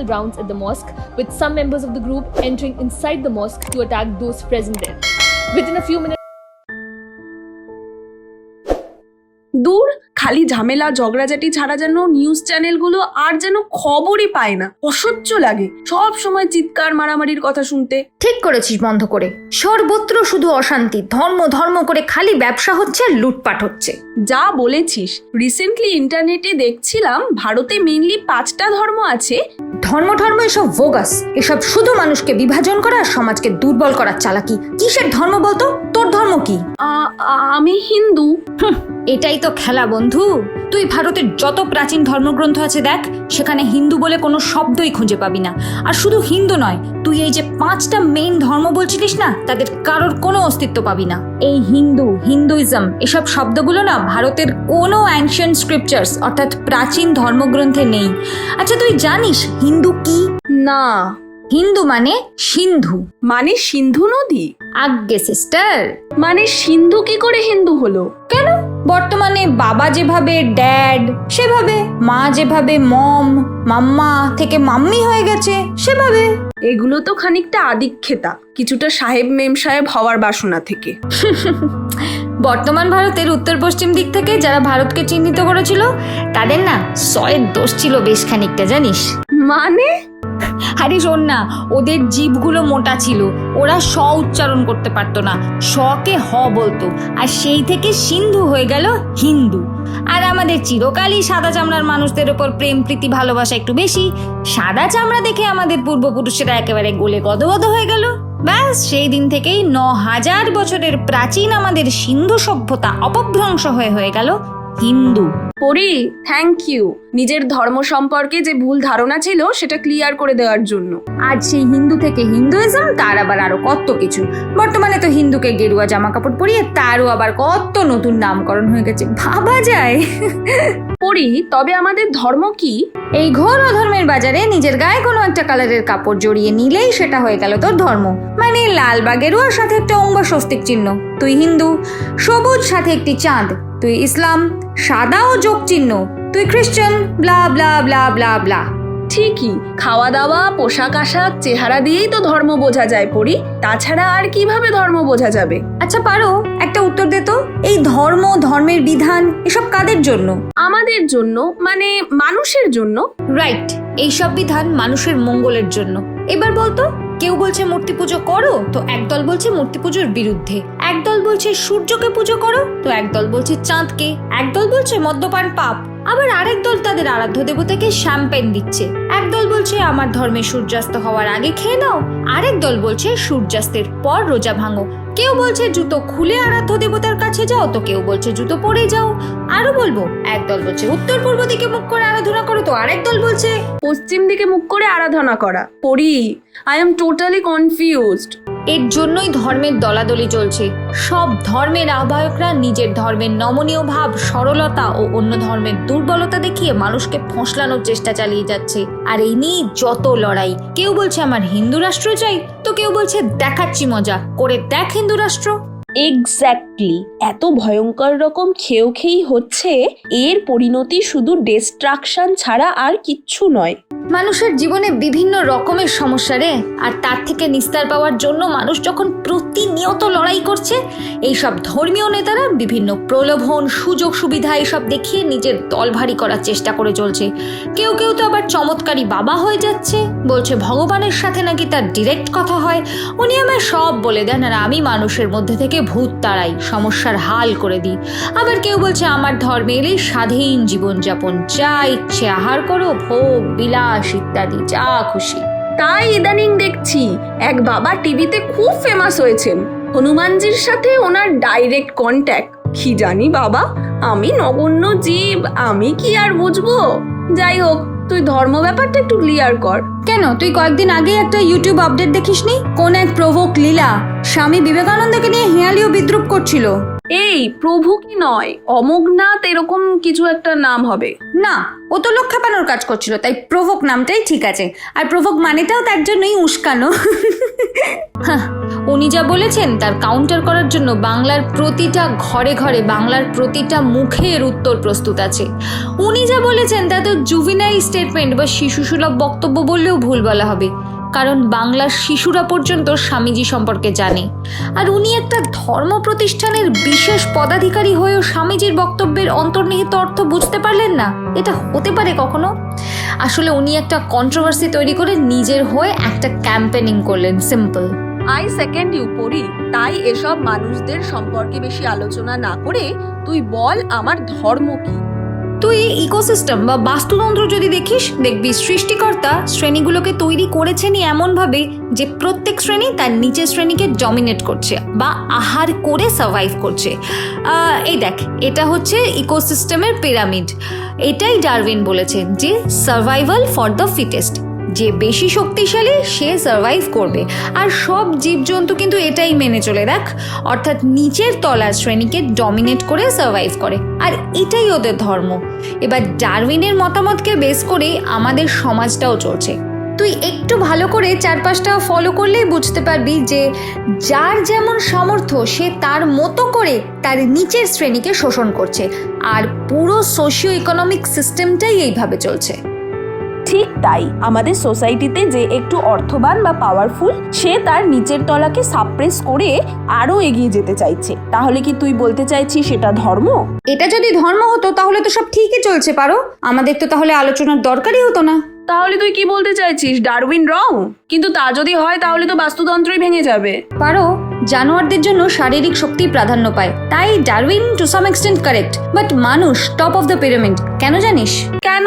the grounds at the mosque, with some members of the group entering inside the mosque to attack those present there. Within a few minutes, দূর, খালি ঝামেলা ঝগড়াঝাটি ছাড়া যেন news চ্যানেলগুলো আর যেন খবরই পায় না। অসহ্য লাগে সব সময় চিৎকার মারামারির কথা শুনতে। ঠিক করেছিস বন্ধ করে। সর্বত্র শুধু অশান্তি, ধর্ম ধর্ম করে খালি ব্যবসা হচ্ছে আর লুটপাট হচ্ছে। যা বলেছিস, রিসেন্টলি ইন্টারনেটে দেখছিলাম ভারতে মেইনলি 5টা ধর্ম আছে। ধর্ম ধর্ম এসব ভোগাস, এসব শুধু মানুষকে বিভাজন করা আর সমাজকে দুর্বল করার চালাকি। কিসের ধর্ম বলতো? তোর ধর্ম কি? আমি হিন্দু। এটাই তো খেলা বন্ধু। তুই ভারতের যত প্রাচীন ধর্মগ্রন্থ আছে দেখ, সেখানে হিন্দু বলে কোনো শব্দই খুঁজে পাবি না। আর শুধু হিন্দু নয়, তুই এই যে 5টা মেইন ধর্ম বলছিলিস না, তাদের কারোর কোনো অস্তিত্ব পাবি না। এই হিন্দুইজম এসব শব্দগুলো না ভারতের কোনো অ্যানশিয়েন্ট স্ক্রিপচার্স অর্থাৎ প্রাচীন ধর্মগ্রন্থে নেই। আচ্ছা তুই জানিস হিন্দু কি? না। হিন্দু মানে সিন্ধু। মানে সিন্ধু নদী? আজ্ঞে সিস্টার। মানে সিন্ধু কি করে হিন্দু হলো? কেন? বর্তমানে বাবা যেভাবে ড্যাড, সেভাবে মা যেভাবে মম, মাম্মা থেকে মাম্মি হয়ে গেছে সেভাবে। এগুলো তো খানিকটা আদিক্ষেতা, কিছুটা সাহেব মেম সাহেব হওয়ার বাসনা থেকে। বর্তমান ভারতের উত্তর পশ্চিম দিক থেকে যারা ভারতকে চিহ্নিত করেছিল তাদের না সয়ের দোষ ছিল বেশ খানিকটা, জানিস? মানে? আরে শোন না, ওদের জিভগুলো মোটা ছিল, ওরা স উচ্চারণ করতে পারতো না, শকে হ বলতো, আর সেই থেকে সিন্ধু হয়ে গেল হিন্দু। আর আমাদের চিরকালই সাদা চামড়ার মানুষদের ওপর প্রেম প্রীতি ভালোবাসা একটু বেশি। সাদা চামড়া দেখে আমাদের পূর্বপুরুষেরা একেবারে গোলে গদগদ হয়ে গেল। ব্যাস সেই দিন থেকেই 9000 বছরের প্রাচীন আমাদের সিন্ধু সভ্যতা অপভ্রংশ হয়ে গেল হিন্দু। পরি, থ্যাংক ইউ নিজের ধর্ম সম্পর্কে যে ভুল ধারণা ছিল সেটা ক্লিয়ার করে দেওয়ার জন্য। আজ সেই হিন্দু থেকে হিন্দুইজম, তার আবার আরো কত কিছু। বর্তমানে তো হিন্দুকে গেরুয়া জামা কাপড় পরিয়ে তারও আবার কত নতুন নামকরণ হয়ে গেছে, ভাবা যায়। পরি, তবে আমাদের ধর্ম কি? এই ঘোর অধর্মের বাজারে নিজের গায়ে কোনো একটা কালারের কাপড় জড়িয়ে নিলেই সেটা হয়ে গেল তোর ধর্ম। মানে লাল বা গেরুয়ার সাথে একটা অঙ্গ স্বস্তিক চিহ্ন, তুই হিন্দু। সবুজ সাথে একটি চাঁদ, তুই ইসলাম। সাদা ও যোগ চিহ্ন, তুই খ্রিস্টান। ব্লা ব্লা ব্লা ব্লা ব্লা। ঠিকই, খাওয়া দাওয়া, পোশাক আশাক, চেহারা দিয়েই তো ধর্ম বোঝা যায় পরি। তাছাড়া আর কিভাবে ধর্ম বোঝা যাবে? আচ্ছা পারো একটা উত্তর দে তো, এই ধর্ম, ধর্মের বিধান এসব কাদের জন্য? আমাদের জন্য, মানে মানুষের জন্য। রাইট, এইসব বিধান মানুষের মঙ্গলের জন্য। এবার বলতো, কেউ বলছে মূর্তি পুজো করো, তো একদল বলছে মূর্তি পুজোর বিরুদ্ধে। একদল বলছে সূর্যকে পুজো করো, তো একদল বলছে চাঁদকে। একদল বলছে মদ্যপান পাপ, আবার আরেক দল তাদের আরাধ্য দেবতাকে শ্যাম্পেন দিচ্ছে। একদল বলছে আমার ধর্মে সূর্যাস্ত হওয়ার আগে খেয়ে নাও, আরেক দল বলছে সূর্যাস্তের পর রোজা ভাঙো। কেউ বলছে জুতো খুলে আরাধ্য দেবতার কাছে যাও, তো কেউ বলছে জুতো পরে যাও। আরো বলবো, একদল বলছে উত্তর পূর্ব দিকে মুখ করে আরাধনা করো, তো আরেক দল বলছে পশ্চিম দিকে মুখ করে আরাধনা করা। পরি, আই এম টোটালি কনফিউজড। এর জন্যই ধর্মের দলাদলি চলছে। সব ধর্মের আহ্বায়করা নিজের ধর্মের নমনীয় ভাব, সরলতা ও অন্য ধর্মের দুর্বলতা দেখিয়ে মানুষকে ফসলানোর চেষ্টা চালিয়ে যাচ্ছে। আর এই নিয়ে যত লড়াই। কেউ বলছে আমার হিন্দু রাষ্ট্র চাই, তো কেউ বলছে দেখাচ্ছি মজা করে দেখ হিন্দু রাষ্ট্র। এক্স্যাক্টলি, এত ভয়ঙ্কর রকম খেয়েই হচ্ছে, এর পরিণতি শুধু ডিস্ট্রাকশন ছাড়া আর কিচ্ছু নয়। মানুষের জীবনে বিভিন্ন রকমের সমস্যা রে, আর তার থেকে নিস্তার পাওয়ার জন্য মানুষ যখন প্রতিনিয়ত লড়াই করছে, এইসব ধর্মীয় নেতারা বিভিন্ন প্রলোভন, সুযোগ সুবিধা এসব দেখিয়ে নিজের দল ভারী করার চেষ্টা করে চলছে। কেউ কেউ তো আবার চমৎকারী বাবা হয়ে যাচ্ছে, বলছে ভগবানের সাথে নাকি তার ডিরেক্ট কথা হয়, উনি আমায় সব বলে দেন আর আমি মানুষের মধ্যে থেকে ভূত তাড়াই, সমস্যার হাল করে দিই। আবার কেউ বলছে আমার ধর্মে এলেই স্বাধীন জীবনযাপন, যা ইচ্ছে আহার করো, ভোগ বিলাস ইত্যাদি, যা খুশি। তাই ইদানিং দেখছি এক বাবা টিভিতে খুব ফেমাস হয়েছেন, হনুমানজির সাথে ওনার ডাইরেক্ট কন্ট্যাক্ট। কি জানি বাবা, আমি নগণ্য জীব, আমি কি আর বুঝবো। যাই হোক, তুই ধর্ম ব্যাপারটা একটু ক্লিয়ার কর। কেন, তুই কয়েকদিন আগে একটা ইউটিউব আপডেট দেখিসনি? কোন এক প্রভোক লীলা স্বামী বিবেকানন্দকে নিয়ে হেয়ালি ও বিদ্রুপ করছিল। এই প্রভু কি নয়, অমোঘনাথ এরকম কিছু একটা নাম হবে। না, ও তো লোক খেপানোর কাজ করছিল, তাই প্রভোক নামটাই ঠিক আছে। আর প্রভোক মানেটাও তার জন্যই উস্কানো। হ্যাঁ, উনি যা বলেছেন তার কাউন্টার করার জন্য বাংলার প্রতিটা ঘরে ঘরে, বাংলার প্রতিটা মুখের উত্তর প্রস্তুত আছে। উনি যা বলেছেন তা তো জুভিনাইল স্টেটমেন্ট বা শিশুসুলভ বক্তব্য বললেও ভুল বলা হবে, কারণ বাংলার শিশুরা পর্যন্ত স্বামীজি সম্পর্কে জানে। আর উনি একটা ধর্ম প্রতিষ্ঠানের বিশেষ পদাধিকারী হয়েও স্বামীজির বক্তব্যের অন্তর্নিহিত অর্থ বুঝতে পারলেন না, এটা হতে পারে কখনো? আসলে উনি একটা কন্ট্রোভার্সি তৈরি করে নিজের হয়ে একটা ক্যাম্পেনিং করলেন, সিম্পল। আই সেকেন্ড ইউ পড়ি। তাই এসব মানুষদের সম্পর্কে বেশি আলোচনা না করে তুই বল আমার ধর্ম কি। তুই ইকোসিস্টেম বা বাস্তুতন্ত্র যদি দেখিস, দেখবি সৃষ্টিকর্তা শ্রেণীগুলোকে তৈরি করেছেনই এমনভাবে যে প্রত্যেক শ্রেণী তার নিচের শ্রেণীকে ডমিনেট করছে বা আহার করে সার্ভাইভ করছে। এই দেখ, এটা হচ্ছে ইকোসিস্টেমের পিরামিড। এটাই ডারউইন বলেছেন যে সার্ভাইভাল ফর দ্য ফিটেস্ট, যে বেশি শক্তিশালী সে সার্ভাইভ করবে। আর সব জীবজন্তু কিন্তু এটাই মেনে চলে, দেখ, অর্থাৎ নিচের তলার শ্রেণীকে ডমিনেট করে সার্ভাইভ করে, আর এটাই ওদের ধর্ম। এবার ডারউইনের মতামতকে বেস করে আমাদের সমাজটাও চলছে। তুই একটু ভালো করে চারপাশটা ফলো করলেই বুঝতে পারবি যে যার যেমন সামর্থ্য সে তার মতো করে তার নিচের শ্রেণীকে শোষণ করছে, আর পুরো সোশিও ইকোনমিক সিস্টেমটাই এইভাবে চলছে। ঠিক তাই, আমাদের সোসাইটিতে যে একটু অর্থবান বা পাওয়ারফুল সে তার নিচের তলাকে সাপ্রেস করে আরো এগিয়ে যেতে চাইছে। তাহলে কি তুই বলতে চাইছিস সেটা ধর্ম? এটা যদি ধর্ম হতো তাহলে তো সব ঠিকই চলছে, পারো, আমাদের তো তাহলে আলোচনার দরকারই হতো না। তাহলে তুই কি বলতে চাইছিস ডারউইন রং? কিন্তু তা যদি হয় তাহলে তো বাস্তুতন্ত্রই ভেঙে যাবে। পারো, জানোয়ারদের জন্য শারীরিক শক্তি প্রাধান্য পায়, তাই Darwin to some extent correct, but মানুষ টপ অফ দ্য পিরামিড। কেন জানিস? কেন?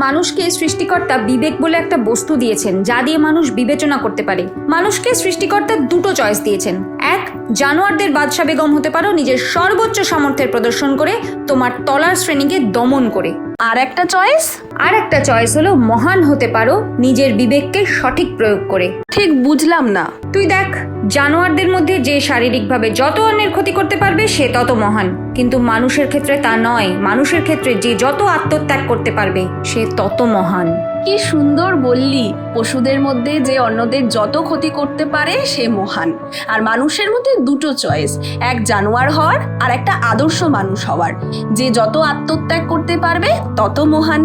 মানুষকে সৃষ্টিকর্তা বিবেক বলে একটা বস্তু দিয়েছেন, যা দিয়ে মানুষ বিবেচনা করতে পারে। মানুষকে সৃষ্টিকর্তা দুটো চয়েস দিয়েছেন। এক, জানোয়ারদের বাদশা বেগম হতে পারো নিজের সর্বোচ্চ সামর্থ্যের প্রদর্শন করে, তোমার তলার শ্রেণীকে দমন করে। আর একটা চয়েস? আর একটা চয়েস হলো মহান হতে পারো নিজের বিবেককে সঠিক প্রয়োগ করে। ঠিক বুঝলাম না। তুই দেখ, জানোয়ারদের মধ্যে যে শারীরিকভাবে যত অন্যের ক্ষতি করতে পারবে সে তত মহান, কিন্তু মানুষের ক্ষেত্রে তা নয়। মানুষের ক্ষেত্রে যে যত আত্মত্যাগ করতে পারবে সে তত মহান। কি সুন্দর বললি, পশুদের মধ্যে যে অন্যদের যত ক্ষতি করতে পারে সে মহান, আর মানুষের মধ্যে দুটো চয়েস, এক জানোয়ার হওয়ার আর একটা আদর্শ মানুষ হওয়ার। যে যত আত্মত্যাগ করতে পারবে তত মহান।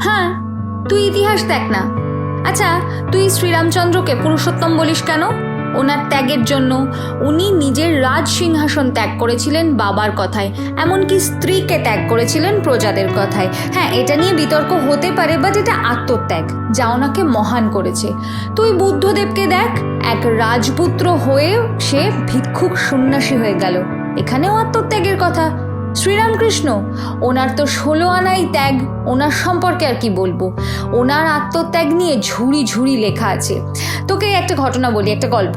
হ্যাঁ, তুই ইতিহাস দেখ না। আচ্ছা, তুই শ্রীরামচন্দ্রকে পুরুষোত্তম বলিস কেন? ওনার ত্যাগের জন্য। উনি নিজের রাজ সিংহাসন ত্যাগ করেছিলেন বাবার কথায়, এমনকি স্ত্রীকে ত্যাগ করেছিলেন প্রজাদের কথায়। হ্যাঁ, এটা নিয়ে বিতর্ক হতে পারে, বাট এটা আত্মত্যাগ যা ওনাকে মহান করেছে। তুই বুদ্ধদেবকে দেখ, এক রাজপুত্র হয়ে সে ভিক্ষুক সন্ন্যাসী হয়ে গেল, এখানেও আত্মত্যাগের কথা। শ্রীরামকৃষ্ণ, ওনার তো 16 আনাই ত্যাগ, ওনার সম্পর্কে আর কি বলবো। ওনার আত্মত্যাগ নিয়ে ঝুড়ি ঝুড়ি লেখা আছে। তোকে একটা ঘটনা বলি, একটা গল্প।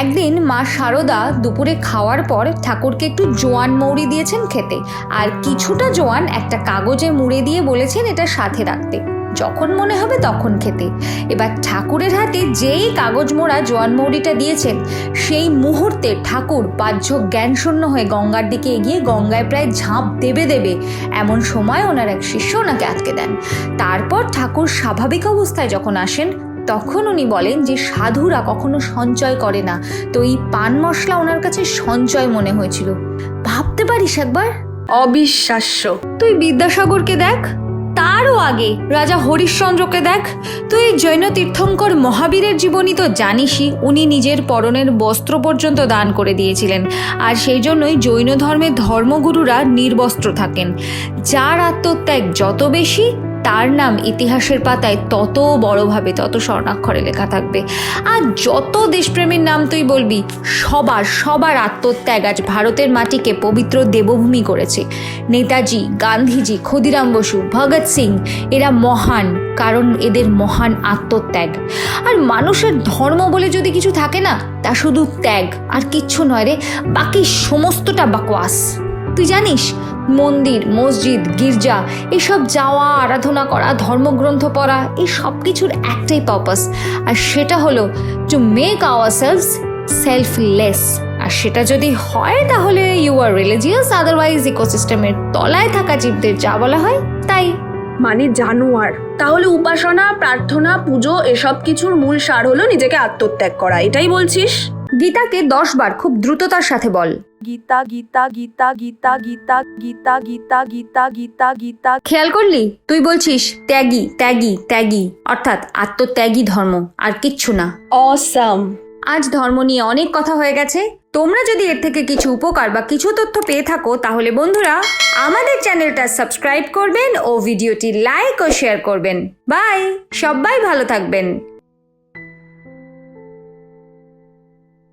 একদিন মা শারদা দুপুরে খাওয়ার পর ঠাকুরকে একটু জোয়ান মৌরি দিয়েছেন খেতে, আর কিছুটা জোয়ান একটা কাগজে মুড়ে দিয়ে বলেছেন এটা সাথে রাখতে, যখন মনে হবে তখন খেতে। এবার ঠাকুরের হাতে যেই কাগজ মোড়া জোয়ান মৌরিটা দিয়েছেন, সেই মুহূর্তে ঠাকুর বাহ্য জ্ঞানশূন্য হয়ে গঙ্গার দিকে এগিয়ে গঙ্গায় প্রায় ঝাঁপ দেবে এমন সময় ওনার এক শিষ্য ওনাকে আটকে দেন। তারপর ঠাকুর স্বাভাবিক অবস্থায় যখন আসেন তখন উনি বলেন যে সাধুরা কখনো সঞ্চয় করে না, তো এই পান মশলা ওনার কাছে সঞ্চয় মনে হয়েছিল। ভাবতে পারিস একবার? অবিশ্বাস্য। তুই বিদ্যাসাগরকে দেখ, তারও আগে রাজা হরিশ্চন্দ্রকে দেখ, তুই জৈন তীর্থঙ্কর মহাবীরের জীবনী তো জানিসই। উনি নিজের পরনের বস্ত্র পর্যন্ত দান করে দিয়েছিলেন, আর সেই জন্যই জৈন ধর্মের ধর্মগুরুরা নির্বস্ত্র থাকেন। যার আত্মত্যাগ যত বেশি তার নাম ইতিহাসের পাতায় তত বড়ভাবে, তত স্বর্ণাক্ষরে লেখা থাকবে। আর যত দেশপ্রেমীর নাম তুই বলবি, সবার আত্মত্যাগ আজ ভারতের মাটিকে পবিত্র দেবভূমি করেছে। নেতাজি, গান্ধীজি, ক্ষুদিরাম বসু, ভগৎ সিং, এরা মহান কারণ এদের মহান আত্মত্যাগ। আর মানুষের ধর্ম বলে যদি কিছু থাকে না, তা শুধু ত্যাগ আর কিচ্ছু নয় রে, বাকি সমস্তটা বাকওয়াস। তুই জানিস, মন্দির, মসজিদ, গির্জা এসব যাওয়া, আরাধনা করা, ধর্মগ্রন্থ পড়া, এই সব কিছুর একটাই পারপাস, আর সেটা হলো টু মেক আওয়ারসেলভস সেলফলেস। আর আর সেটা যদি হয় তাহলে ইউ আর রিলিজিয়াস, আদারওয়াইজ ইকোসিস্টেমের তলায় থাকা জীবদের যা বলা হয় তাই। মানে জানোয়ার। তাহলে উপাসনা, প্রার্থনা, পুজো এসব কিছুর মূল সার হলো নিজেকে আত্মত্যাগ করা, এটাই বলছিস? গীতাকে 10 বার খুব দ্রুততার সাথে বল। গীতা গীতা গীতা গীতা গীতা গীতা গীতা গীতা গীতা গীতা। খেয়াল করলি তুই বলছিস ত্যাগী ত্যাগী ত্যাগী, অর্থাৎ আত্মত্যাগী ধর্ম, আর কিচ্ছু না। অসাম। আজ ধর্ম নিয়ে অনেক কথা হয়ে গেছে। তোমরা যদি এর থেকে কিছু উপকার বা কিছু তথ্য পেয়ে থাকো তাহলে বন্ধুরা আমাদের চ্যানেলটা সাবস্ক্রাইব করবেন ও ভিডিওটি লাইক ও শেয়ার করবেন। বাই, সবাই ভালো থাকবেন।